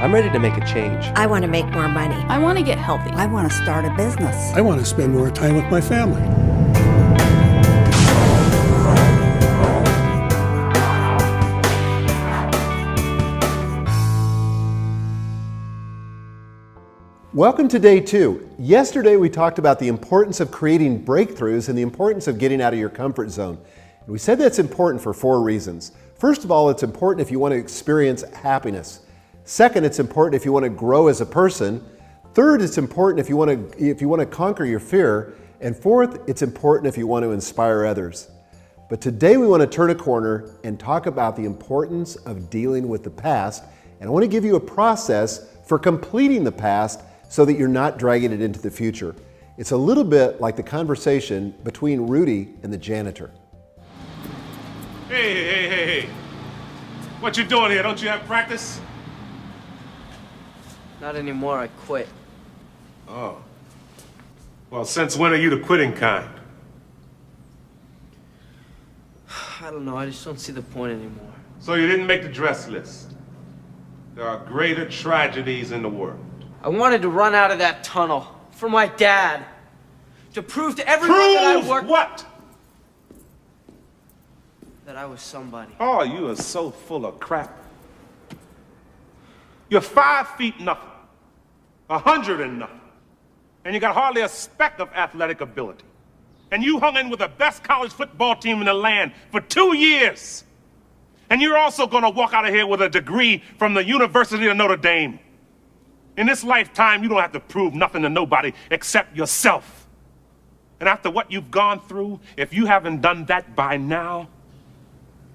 I'm ready to make a change. I want to make more money. I want to get healthy. I want to start a business. I want to spend more time with my family. Welcome to day 2. Yesterday we talked about the importance of creating breakthroughs and the importance of getting out of your comfort zone. And we said that's important for 4 reasons. First of all, it's important if you want to experience happiness. Second, it's important if you want to grow as a person. Third, it's important if you want to conquer your fear. And fourth, it's important if you want to inspire others. But today we want to turn a corner and talk about the importance of dealing with the past. And I want to give you a process for completing the past so that you're not dragging it into the future. It's a little bit like the conversation between Rudy and the janitor. Hey. What you doing here? Don't you have practice? Not anymore, I quit. Oh. Well, since when are you the quitting kind? I don't know, I just don't see the point anymore. So you didn't make the dress list. There are greater tragedies in the world. I wanted to run out of that tunnel for my dad. To prove to everyone that I worked... what? That I was somebody. Oh, you are so full of crap. You're 5 feet nothing. 100 and nothing. And you got hardly a speck of athletic ability. And you hung in with the best college football team in the land for 2 years. And you're also gonna walk out of here with a degree from the University of Notre Dame. In this lifetime, you don't have to prove nothing to nobody except yourself. And after what you've gone through, if you haven't done that by now,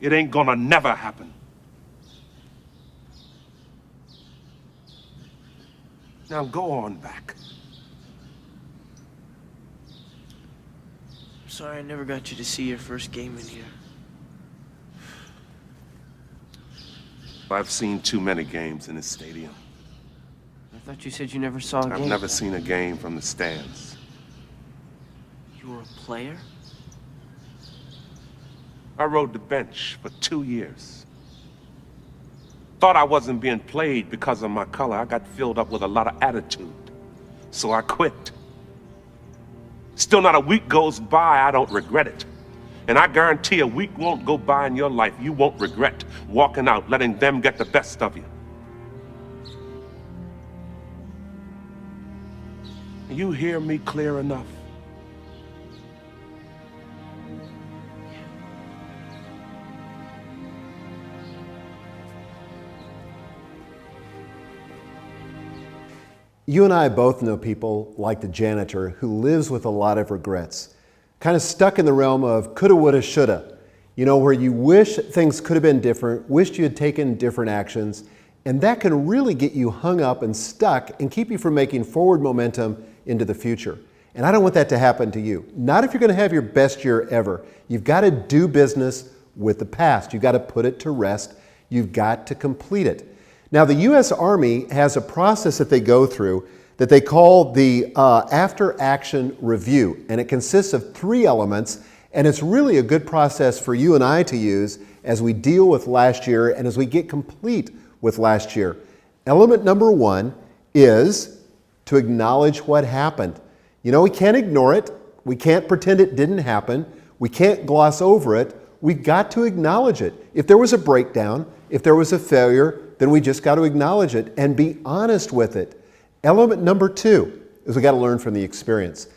it ain't gonna never happen. Now go on back. I'm sorry I never got you to see your first game in here. I've seen too many games in this stadium. I thought you said you never saw a game. I've never seen a game from the stands. You were a player? I rode the bench for 2 years. Thought I wasn't being played because of my color. I got filled up with a lot of attitude. So I quit. Still not a week goes by, I don't regret it. And I guarantee a week won't go by in your life you won't regret walking out, letting them get the best of you. You hear me clear enough? You and I both know people like the janitor who lives with a lot of regrets, kind of stuck in the realm of coulda, woulda, shoulda, where you wish things could have been different, wished you had taken different actions, and that can really get you hung up and stuck and keep you from making forward momentum into the future. And I don't want that to happen to you. Not if you're going to have your best year ever. You've got to do business with the past. You've got to put it to rest. You've got to complete it. Now, the U.S. Army has a process that they go through that they call the after-action review, and it consists of 3 elements, and it's really a good process for you and I to use as we deal with last year and as we get complete with last year. Element number 1 is to acknowledge what happened. We can't ignore it. We can't pretend it didn't happen. We can't gloss over it. We've got to acknowledge it. If there was a breakdown, if there was a failure, then we just got to acknowledge it and be honest with it. Element number 2 is we got to learn from the experience.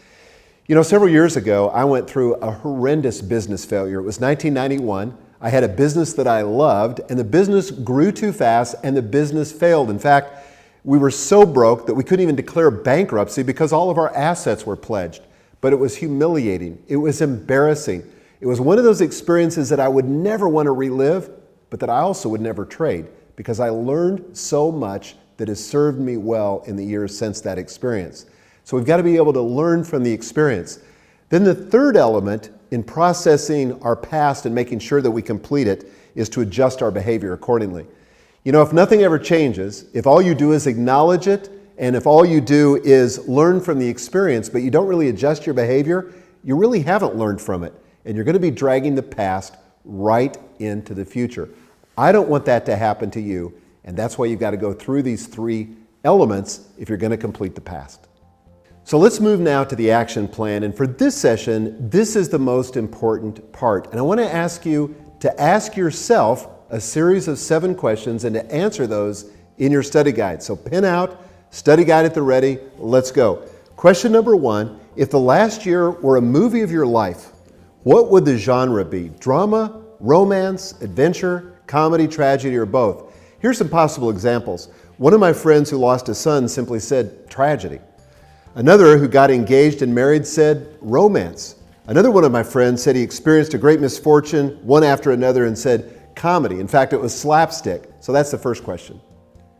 Several years ago, I went through a horrendous business failure. It was 1991. I had a business that I loved, and the business grew too fast, and the business failed. In fact, we were so broke that we couldn't even declare bankruptcy because all of our assets were pledged. But it was humiliating. It was embarrassing. It was one of those experiences that I would never want to relive, but that I also would never trade because I learned so much that has served me well in the years since that experience. So we've got to be able to learn from the experience. Then the third element in processing our past and making sure that we complete it is to adjust our behavior accordingly. If nothing ever changes, if all you do is acknowledge it, and if all you do is learn from the experience, but you don't really adjust your behavior, you really haven't learned from it. And you're going to be dragging the past right into the future. I don't want that to happen to you, And that's why you've got to go through these 3 elements if you're going to complete the past. So let's move now to the action plan. And for this session, this is the most important part. And I want to ask you to ask yourself a series of 7 questions and to answer those in your study guide. So pen out, study guide at the ready, let's go. Question number 1, if the last year were a movie of your life, what would the genre be? Drama, romance, adventure, comedy, tragedy, or both? Here's some possible examples. One of my friends who lost a son simply said tragedy. Another who got engaged and married said romance. Another one of my friends said he experienced a great misfortune, one after another, and said comedy. In fact, it was slapstick. So that's the first question.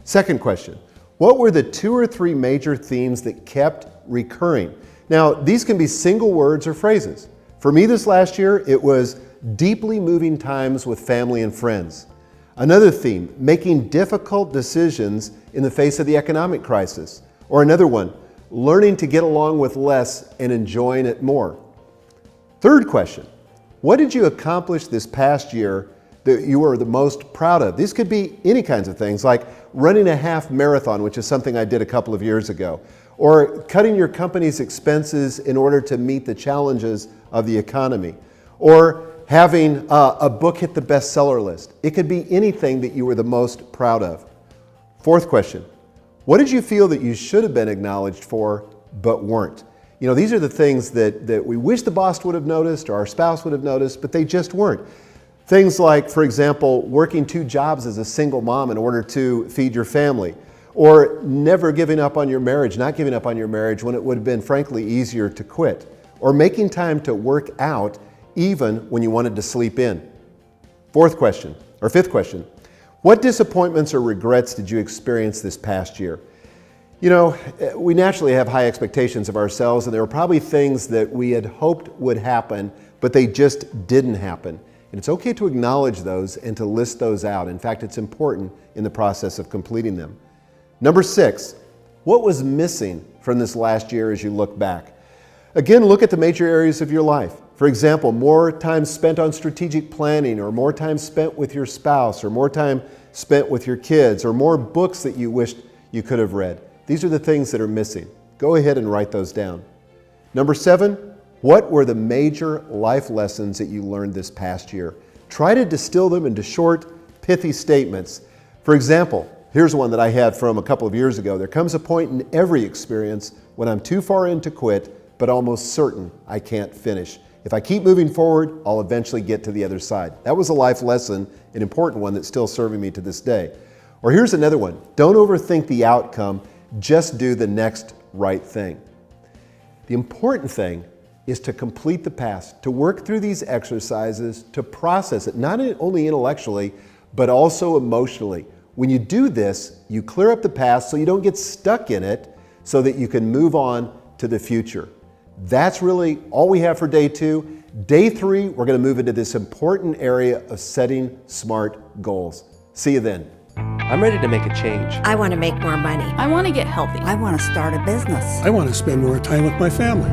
Second question, what were the 2 or 3 major themes that kept recurring? Now, these can be single words or phrases. For me this last year, it was deeply moving times with family and friends. Another theme, making difficult decisions in the face of the economic crisis. Or another one, learning to get along with less and enjoying it more. Third question, what did you accomplish this past year that you were the most proud of? These could be any kinds of things, like running a half marathon, which is something I did a couple of years ago, or cutting your company's expenses in order to meet the challenges of the economy, or having a book hit the bestseller list. It could be anything that you were the most proud of. Fourth question, what did you feel that you should have been acknowledged for but weren't? You know, these are the things that we wish the boss would have noticed or our spouse would have noticed, but they just weren't. Things like, for example, working 2 jobs as a single mom in order to feed your family, or never giving up on your marriage, not giving up on your marriage when it would have been frankly easier to quit, or making time to work out even when you wanted to sleep in. Fifth question, what disappointments or regrets did you experience this past year? You know, we naturally have high expectations of ourselves, and there were probably things that we had hoped would happen, but they just didn't happen. And it's okay to acknowledge those and to list those out. In fact, it's important in the process of completing them. Number 6, what was missing from this last year as you look back? Again, look at the major areas of your life. For example, more time spent on strategic planning, or more time spent with your spouse, or more time spent with your kids, or more books that you wished you could have read. These are the things that are missing. Go ahead and write those down. Number 7, what were the major life lessons that you learned this past year? Try to distill them into short, pithy statements. For example, here's one that I had from a couple of years ago. There comes a point in every experience when I'm too far in to quit, but almost certain I can't finish. If I keep moving forward, I'll eventually get to the other side. That was a life lesson, an important one that's still serving me to this day. Or here's another one. Don't overthink the outcome, just do the next right thing. The important thing is to complete the past, to work through these exercises, to process it, not only intellectually, but also emotionally. When you do this, you clear up the past so you don't get stuck in it, so that you can move on to the future. That's really all we have for day 2. Day 3, we're going to move into this important area of setting smart goals. See you then. I'm ready to make a change. I want to make more money. I want to get healthy. I want to start a business. I want to spend more time with my family.